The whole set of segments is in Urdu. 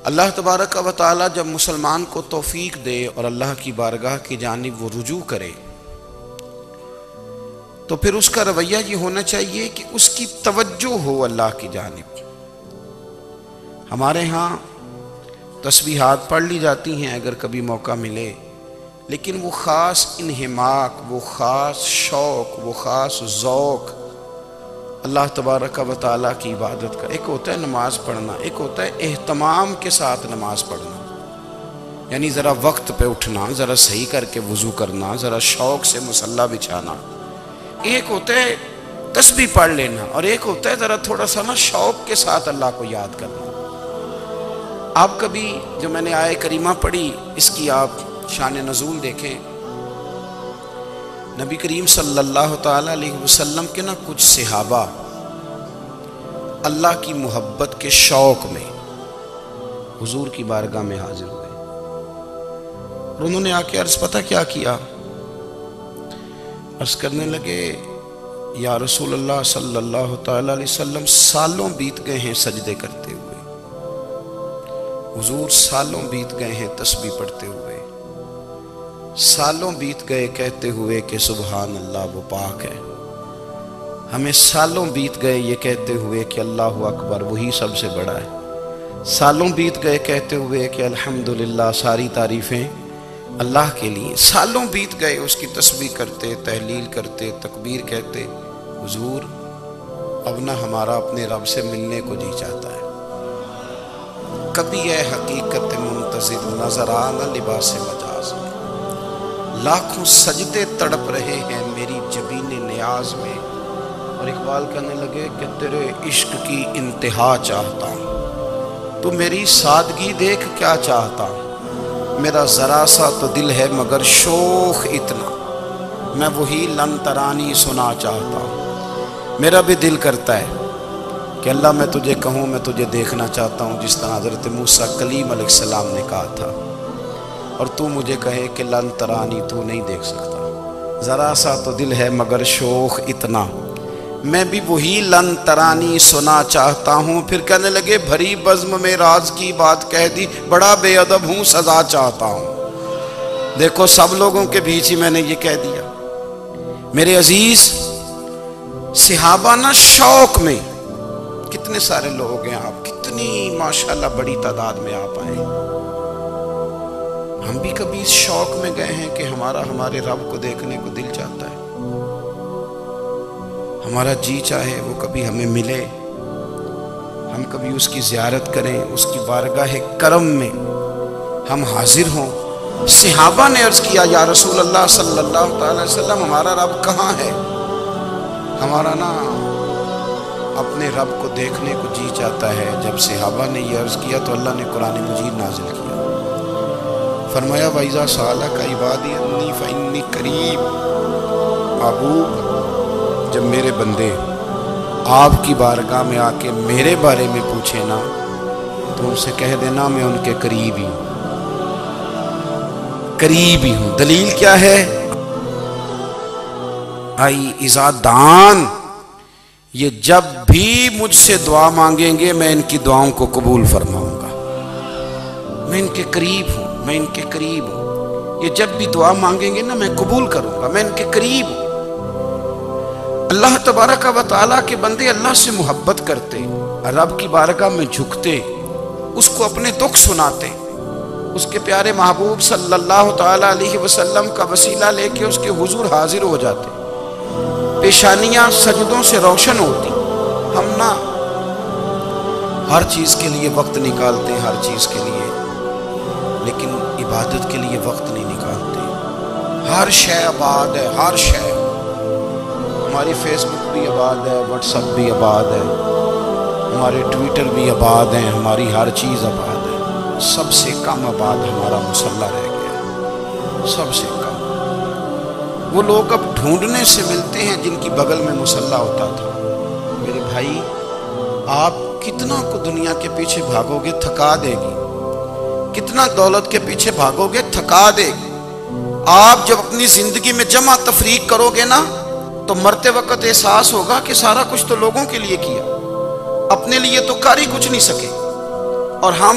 اللہ تبارک و تعالی جب مسلمان کو توفیق دے اور اللہ کی بارگاہ کی جانب وہ رجوع کرے تو پھر اس کا رویہ یہ ہونا چاہیے کہ اس کی توجہ ہو اللہ کی جانب۔ ہمارے ہاں تسبیحات پڑھ لی جاتی ہیں اگر کبھی موقع ملے، لیکن وہ خاص انہماک، وہ خاص شوق، وہ خاص ذوق اللہ تبارک و تعالیٰ کی عبادت کا، ایک ہوتا ہے نماز پڑھنا، ایک ہوتا ہے اہتمام کے ساتھ نماز پڑھنا، یعنی ذرا وقت پہ اٹھنا، ذرا صحیح کر کے وضو کرنا، ذرا شوق سے مصلی بچھانا۔ ایک ہوتا ہے تسبیح پڑھ لینا اور ایک ہوتا ہے ذرا تھوڑا سا نا شوق کے ساتھ اللہ کو یاد کرنا۔ آپ کبھی جو میں نے آیت کریمہ پڑھی اس کی آپ شان نزول دیکھیں، نبی کریم صلی اللہ تعالیٰ علیہ وسلم کے نا کچھ صحابہ اللہ کی محبت کے شوق میں حضور کی بارگاہ میں حاضر ہوئے اور انہوں نے آ کے عرض پتہ کیا کیا؟ عرض کرنے لگے یا رسول اللہ صلی اللہ تعالیٰ علیہ وسلم سالوں بیت گئے ہیں سجدے کرتے ہوئے، حضور سالوں بیت گئے ہیں تسبیح پڑھتے ہوئے، سالوں بیت گئے کہتے ہوئے کہ سبحان اللہ وہ پاک ہے، ہمیں سالوں بیت گئے یہ کہتے ہوئے کہ اللہ اکبر وہی سب سے بڑا ہے، سالوں بیت گئے کہتے ہوئے کہ الحمدللہ ساری تعریفیں اللہ کے لیے، سالوں بیت گئے اس کی تسبیح کرتے، تحلیل کرتے، تکبیر کہتے۔ حضور اب نہ ہمارا اپنے رب سے ملنے کو جی چاہتا ہے، کبھی اے حقیقت منتظر نظر آنا لباس مجاز میں، لاکھوں سجدے تڑپ رہے ہیں میری جبین نیاز میں۔ اور اقبال کہنے لگے کہ تیرے عشق کی انتہا چاہتا ہوں، تو میری سادگی دیکھ کیا چاہتا ہوں، میرا ذرا سا تو دل ہے مگر شوخ اتنا، میں وہی لن ترانی سنا چاہتا ہوں۔ میرا بھی دل کرتا ہے کہ اللہ میں تجھے کہوں میں تجھے دیکھنا چاہتا ہوں، جس طرح حضرت موسیٰ کلیم علیہ السلام نے کہا تھا، اور تو مجھے کہے کہ لن ترانی تو نہیں دیکھ سکتا، ذرا سا تو دل ہے مگر شوخ اتنا، میں بھی وہی لن ترانی سنا چاہتا ہوں۔ پھر کہنے لگے بھری بزم میں راز کی بات کہہ دی، بڑا بے ادب ہوں سزا چاہتا ہوں۔ دیکھو سب لوگوں کے بیچ ہی میں نے یہ کہہ دیا۔ میرے عزیز صحابہ نا شوق میں، کتنے سارے لوگ ہیں آپ، کتنی ماشاءاللہ بڑی تعداد میں آپ آئے، ہم بھی کبھی اس شوق میں گئے ہیں کہ ہمارے رب کو دیکھنے کو دل چاہتا ہے، ہمارا جی چاہے وہ کبھی ہمیں ملے، ہم کبھی اس کی زیارت کریں، اس کی بارگاہ کرم میں ہم حاضر ہوں۔ صحابہ نے عرض کیا یا رسول اللہ صلی اللہ تعالی وسلم ہمارا رب کہاں ہے؟ ہمارا نا اپنے رب کو دیکھنے کو جی چاہتا ہے۔ جب صحابہ نے یہ عرض کیا تو اللہ نے قرآن مجید نازل کیا، فرمایا وَإِذَا سَأَلَكَ عِبَادِي عَنِّي فَإِنِّي قَرِيبٌ۔ محبوب جب میرے بندے آپ کی بارگاہ میں آ کے میرے بارے میں پوچھے نا تو ان سے کہہ دینا میں ان کے قریب ہی ہوں، قریب ہی ہوں۔ دلیل کیا ہے؟ آئی اذا دان، یہ جب بھی مجھ سے دعا مانگیں گے میں ان کی دعاؤں کو قبول فرماؤں گا، میں ان کے قریب ہوں، میں ان کے قریب ہوں۔ یہ جب بھی دعا مانگیں گے نا میں قبول کروں گا، میں ان کے قریب ہوں۔ اللہ تبارک و تعالیٰ کے بندے اللہ سے محبت کرتے، رب کی بارگاہ میں جھکتے، اس کو اپنے دکھ سناتے، اس کے پیارے محبوب صلی اللہ تعالیٰ علیہ وسلم کا وسیلہ لے کے اس کے حضور حاضر ہو جاتے، پیشانیاں سجدوں سے روشن ہوتی۔ ہم نا ہر چیز کے لیے وقت نکالتے ہیں، ہر چیز کے لیے، لیکن عبادت کے لیے وقت نہیں نکالتے۔ ہر شے آباد ہے، ہر شے، ہماری فیس بک بھی آباد ہے، واٹس ایپ بھی آباد ہے، ہمارے ٹویٹر بھی آباد ہیں، ہماری ہر چیز آباد ہے، سب سے کم آباد ہمارا مصلی رہ گیا ہے، سب سے کم۔ وہ لوگ اب ڈھونڈنے سے ملتے ہیں جن کی بغل میں مصلی ہوتا تھا۔ میرے بھائی آپ کتنا کو دنیا کے پیچھے بھاگو گے تھکا دے گی، کتنا دولت کے پیچھے بھاگو گے تھکا دے گی۔ آپ جب اپنی زندگی میں جمع تفریق کرو گے نا تو مرتے وقت احساس ہوگا کہ سارا کچھ تو لوگوں کے لیے کیا، اپنے لیے تو کر ہی کچھ نہیں سکے۔ اور ہم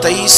23